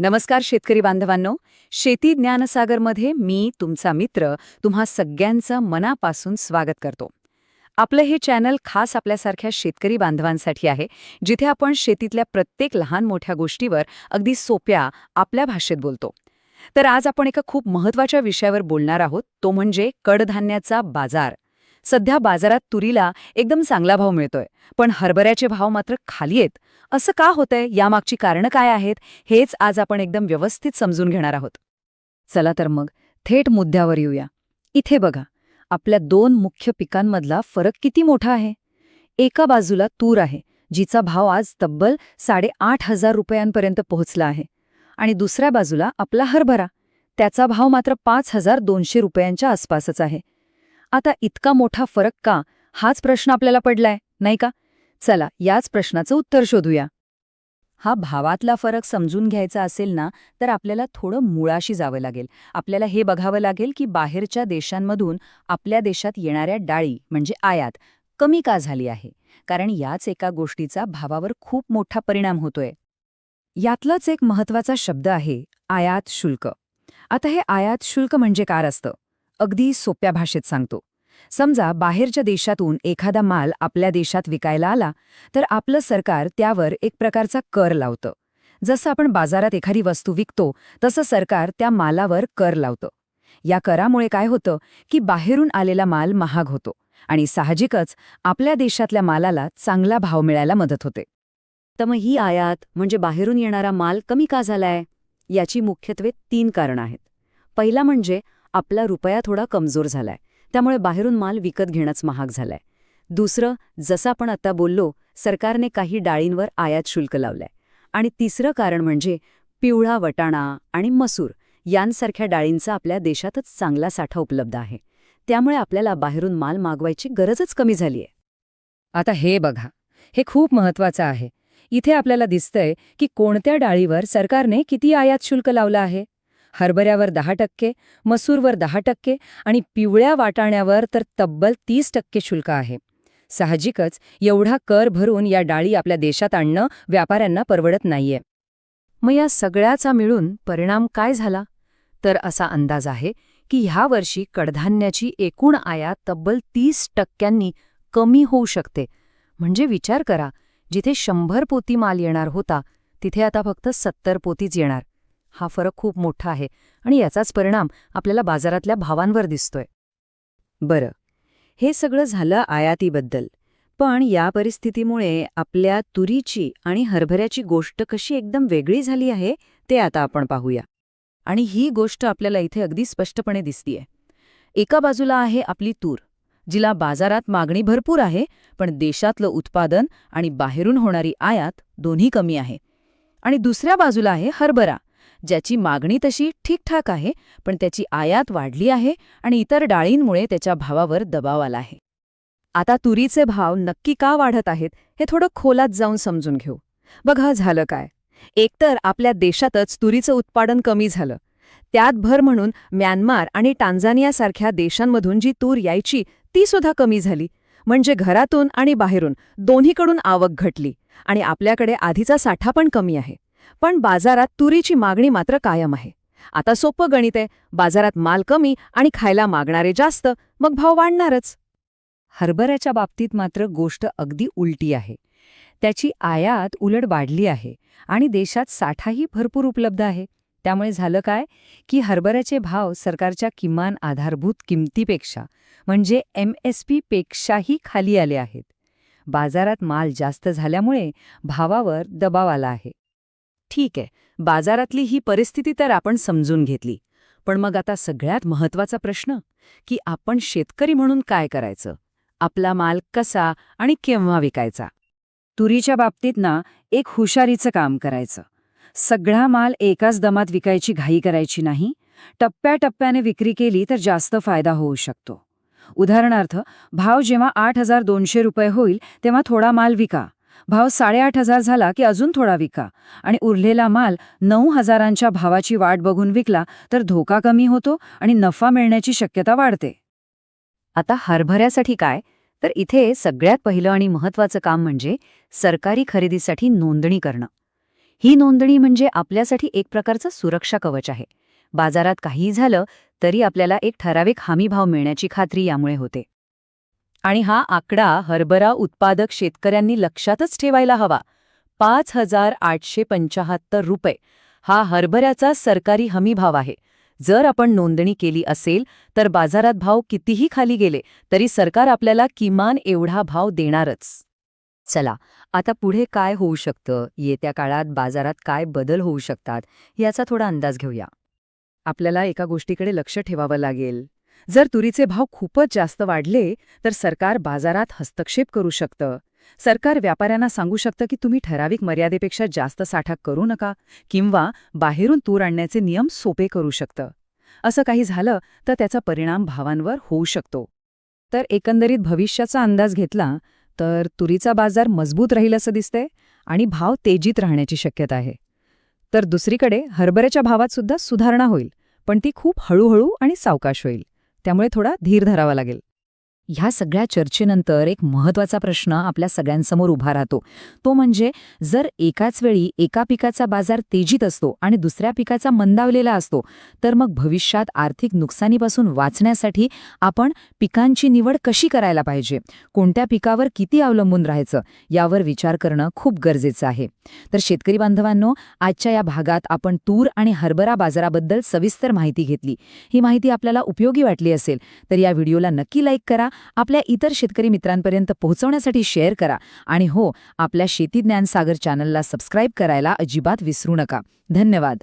नमस्कार शेतकरी बांधवांनो. शेती ज्ञानसागरमध्ये मी तुमचा मित्र तुम्हा सगळ्यांचं मनापासून स्वागत करतो. आपलं हे चॅनल खास आपल्यासारख्या शेतकरी बांधवांसाठी आहे, जिथे आपण शेतीतल्या प्रत्येक लहान मोठ्या गोष्टीवर अगदी सोप्या आपल्या भाषेत बोलतो. तर आज आपण एका खूप महत्त्वाच्या विषयावर बोलणार आहोत, तो म्हणजे कडधान्याचा बाजार. सध्या बाजारात तुरीला एकदम चांगला भाव मिळतोय, पण हरभऱ्याचे भाव मात्र खाली आहेत. असं का होतंय, यामागची कारणं काय आहेत, हेच आज आपण एकदम व्यवस्थित समजून घेणार आहोत. चला तर मग थेट मुद्द्यावर येऊया. इथे बघा, आपल्या दोन मुख्य पिकांमधला फरक किती मोठा आहे. एका बाजूला तूर आहे, जिचा भाव आज तब्बल 8,500 रुपयांपर्यंत पोहोचला आहे. आणि दुसऱ्या बाजूला आपला हरभरा, त्याचा भाव मात्र 5,200 रुपयांच्या आसपासच आहे. आता इतका मोठा फरक का, हाच प्रश्न आपल्याला पडलाय, नाही का? चला याच प्रश्नाचं उत्तर शोधूया. हा भावातला फरक समजून घ्यायचा असेल ना, तर आपल्याला थोडं मुळाशी जावं लागेल. आपल्याला हे बघावं लागेल की बाहेरच्या देशांमधून आपल्या देशात येणाऱ्या डाळी म्हणजे आयात कमी का झाली आहे. कारण याच एका गोष्टीचा भावावर खूप मोठा परिणाम होतोय. यातलाच एक महत्त्वाचा शब्द आहे आयात शुल्क. आता हे आयात शुल्क म्हणजे काय असतं, अगदी सोप्या भाषेत सांगतो. समजा बाहेरच्या देशातून एखादा माल आपल्या देशात विकायला आला, तर आपलं सरकार त्यावर एक प्रकारचा कर लावतं. जसं आपण बाजारात एखादी वस्तू विकतो, तसं सरकार त्या मालावर कर लावतं. या करामुळे काय होतं की बाहेरून आलेला माल महाग होतो आणि साहजिकच आपल्या देशातल्या मालाला चांगला भाव मिळायला मदत होते. तर मग ही आयात म्हणजे बाहेरून येणारा माल कमी का झालाय, याची मुख्यत्वे 3 कारणं आहेत. पहिला म्हणजे आपला रुपया थोडा कमजोर झालाय, त्यामुळे बाहेरून माल विकत घेणंच महाग झालंय. दुसरं, जसं आपण आता बोललो, सरकारने काही डाळींवर आयात शुल्क लावलंय. आणि तिसरं कारण म्हणजे पिवळा वटाणा आणि मसूर यांसारख्या डाळींचा आपल्या देशातच चांगला साठा उपलब्ध आहे. त्यामुळे आपल्याला बाहेरून माल मागवायची गरजच कमी झालीय. आता हे बघा, हे खूप महत्त्वाचं आहे. इथे आपल्याला दिसतंय की कोणत्या डाळीवर सरकारने किती आयात शुल्क लावलं आहे. हरभऱ्यावर 10%, मसूरवर 10% आणि पिवळ्या वाटाण्यावर तर तब्बल 30% शुल्क आहे. साहजिकच एवढा कर भरून या डाळी आपल्या देशात आणणं व्यापाऱ्यांना परवडत नाहीये. मग या सगळ्याचा मिळून परिणाम काय झाला? तर असा अंदाज आहे की ह्या वर्षी कडधान्याची एकूण आयात तब्बल 30% कमी होऊ शकते. म्हणजे विचार करा, जिथे 100 पोती माल येणार होता, तिथे आता फक्त 70 पोतीच येणार. हा फरक खूप मोठा आहे आणि याचाच परिणाम आपल्याला बाजारातल्या भावांवर दिसतोय. बरं, हे सगळं झालं आयातीबद्दल. पण या परिस्थितीमुळे आपल्या तुरीची आणि हरभऱ्याची गोष्ट कशी एकदम वेगळी झाली आहे, ते आता आपण पाहूया. आणि ही गोष्ट आपल्याला इथे अगदी स्पष्टपणे दिसतीये. एका बाजूला आहे आपली तूर, जिला बाजारात मागणी भरपूर आहे, पण देशातलं उत्पादन आणि बाहेरून होणारी आयात दोन्ही कमी आहे. आणि दुसऱ्या बाजूला आहे हरभरा, ज्याची मागणी तशी ठीकठाक आहे, पण त्याची आयात वाढली आहे आणि इतर डाळींमुळे त्याच्या भावावर दबाव आला आहे. आता तुरीचे भाव नक्की का वाढत आहेत, हे थोडं खोलात जाऊन समजून घेऊ. बघा झालं काय. एकतर आपल्या देशातच तुरीचं उत्पादन कमी झालं. त्यात भर म्हणून म्यानमार आणि टांझानियासारख्या देशांमधून जी तूर यायची, ती सुद्धा कमी झाली. म्हणजे घरातून आणि बाहेरून दोन्हीकडून आवक घटली आणि आपल्याकडे आधीचा साठा पण कमी आहे. पण बाजारात तुरीची मागणी मात्र कायम आहे. आता सोपं गणित आहे, बाजारात माल कमी आणि खायला मागणारे जास्त, मग भाव वाढणारच. हरभऱ्याच्या बाबतीत मात्र गोष्ट अगदी उलटी आहे. त्याची आयात उलट वाढली आहे आणि देशात साठाही भरपूर उपलब्ध आहे. त्यामुळे झालं काय की हरभऱ्याचे भाव सरकारच्या किमान आधारभूत किमतीपेक्षा म्हणजे MSP पेक्षाही खाली आले आहेत. बाजारात माल जास्त झाल्यामुळे भावावर दबाव आला आहे. ठीक आहे, बाजारातली ही परिस्थिती तर आपण समजून घेतली. पण मग आता सगळ्यात महत्त्वाचा प्रश्न, की आपण शेतकरी म्हणून काय करायचं? आपला माल कसा आणि केव्हा विकायचा? तुरीच्या बाबतीत ना, एक हुशारीचं काम करायचं. सगळा माल एकाच दमात विकायची घाई करायची नाही. टप्प्याटप्प्याने विक्री केली तर जास्त फायदा होऊ शकतो. उदाहरणार्थ, भाव जेव्हा 8,200 रुपये होईल तेव्हा थोडा माल विका. भाव 8,500 झाला की अजून थोडा विका आणि उरलेला माल 9,000च्या भावाची वाट बघून विकला तर धोका कमी होतो आणि नफा मिळण्याची शक्यता वाढते. आता हरभऱ्यासाठी काय, तर इथे सगळ्यात पहिलं आणि महत्त्वाचं काम म्हणजे सरकारी खरेदीसाठी नोंदणी करणं. ही नोंदणी म्हणजे आपल्यासाठी एक प्रकारचं सुरक्षा कवच आहे. बाजारात काहीही झालं तरी आपल्याला एक ठराविक हमीभाव मिळण्याची खात्री यामुळे होते. आणि हा आकडा हरभरा उत्पादक शेतकऱ्यांनी लक्षातच ठेवायला हवा. 5,875 रुपये हा हरभऱ्याचा सरकारी हमीभाव आहे. जर आपण नोंदणी केली असेल तर बाजारात भाव कितीही खाली गेले तरी सरकार आपल्याला किमान एवढा भाव देणारच. चला, आता पुढे काय होऊ शकतं, येत्या काळात बाजारात काय बदल होऊ शकतात, याचा थोडा अंदाज घेऊया. आपल्याला एका गोष्टीकडे लक्ष ठेवावं लागेल. जर तुरीचे भाव खूपच जास्त वाढले तर सरकार बाजारात हस्तक्षेप करू शकतं. सरकार व्यापाऱ्यांना सांगू शकतं की तुम्ही ठराविक मर्यादेपेक्षा जास्त साठा करू नका किंवा बाहेरून तूर आणण्याचे नियम सोपे करू शकतं. असं काही झालं तर त्याचा परिणाम भावांवर होऊ शकतो. तर एकंदरीत भविष्याचा अंदाज घेतला तर तुरीचा बाजार मजबूत राहील असं दिसतंय आणि भाव तेजीत राहण्याची शक्यता आहे. तर दुसरीकडे हरभऱ्याच्या भावात सुद्धा सुधारणा होईल, पण ती खूप हळूहळू आणि सावकाश होईल. त्यामुळे थोडा धीर धरावा लागेल. ह्या सगळ्या चर्चेनंतर एक महत्त्वाचा प्रश्न आपल्या सगळ्यांसमोर उभा राहतो. तो म्हणजे जर एकाच वेळी एका पिकाचा बाजार तेजीत असतो आणि दुसऱ्या पिकाचा मंदावलेला असतो तर मग भविष्यात आर्थिक नुकसानीपासून वाचण्यासाठी आपण पिकांची निवड कशी करायला पाहिजे, कोणत्या पिकावर किती अवलंबून राहायचं यावर विचार करणं खूप गरजेचं आहे. तर शेतकरी बांधवांनो, आजच्या या भागात आपण तूर आणि हरभरा बाजाराबद्दल सविस्तर माहिती घेतली. ही माहिती आपल्याला उपयोगी वाटली असेल तर या व्हिडिओला नक्की लाईक करा, आपल्या इतर शेतकरी मित्रांपर्यंत पोहोचवण्यासाठी शेअर करा आणि हो, आपल्या शेती ज्ञान सागर चॅनलला सबस्क्राईब करायला अजिबात विसरू नका. धन्यवाद.